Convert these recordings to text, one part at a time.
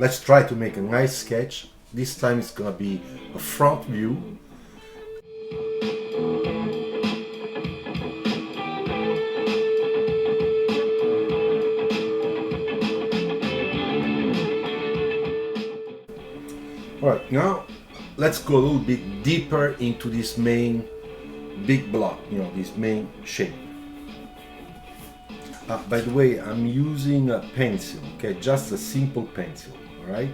let's try to make a nice sketch. This time it's gonna be a front view. Alright, now let's go a little bit deeper into this main big block, this main shape. By the way, I'm using a pencil, okay, just a simple pencil, alright?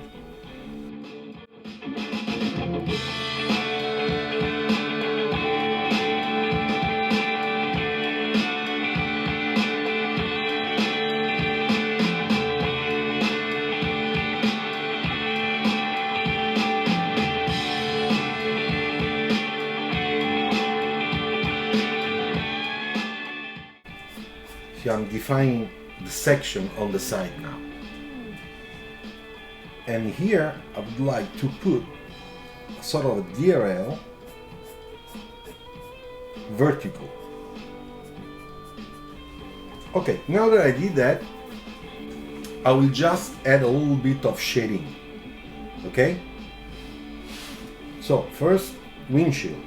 I'm defining the section on the side now, and here I would like to put a sort of a DRL vertical. Okay, now that I did that, I will just add a little bit of shading. Okay, so first windshield.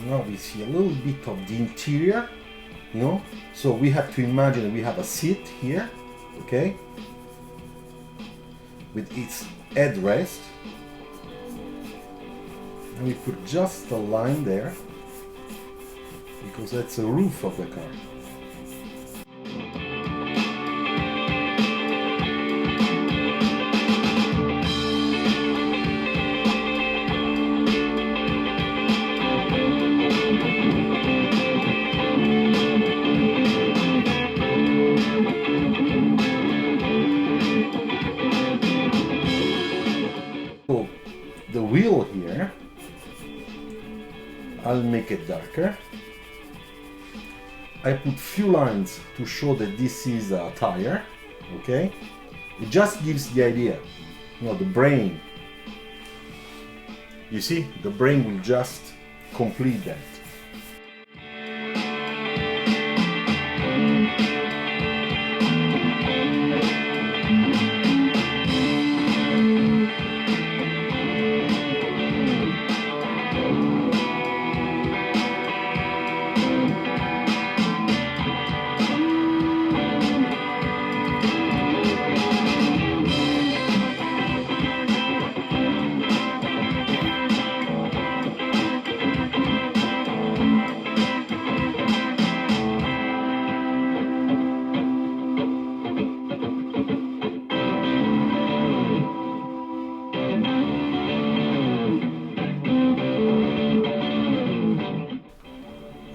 Now we see a little bit of the interior, so we have to imagine that we have a seat here, okay, with its headrest, and we put just a line there because that's the roof of the car. The wheel here, I'll make it darker. I put few lines to show that this is a tire, okay? It just gives the idea, the brain. You see, the brain will just complete that.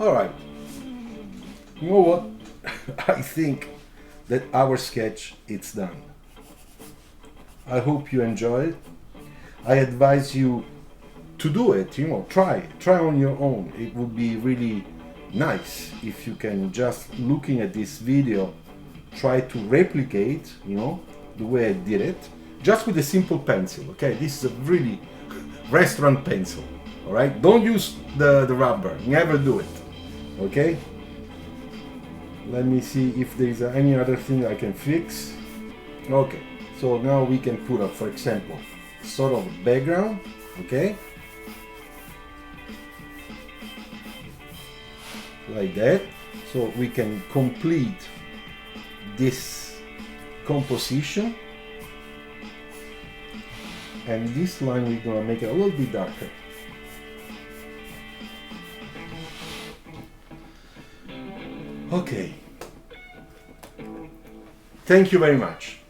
Alright, you know what? I think that our sketch is done. I hope you enjoy it. I advise you to do it, try on your own. It would be really nice if you can, just looking at this video, try to replicate, the way I did it, just with a simple pencil, okay? This is a really restaurant pencil, alright? Don't use the rubber, never do it. Okay, let me see if there is any other thing I can fix. Okay, so now we can put up, for example, sort of a background, okay, like that, so we can complete this composition, and this line we're gonna make it a little bit darker. Okay, thank you very much.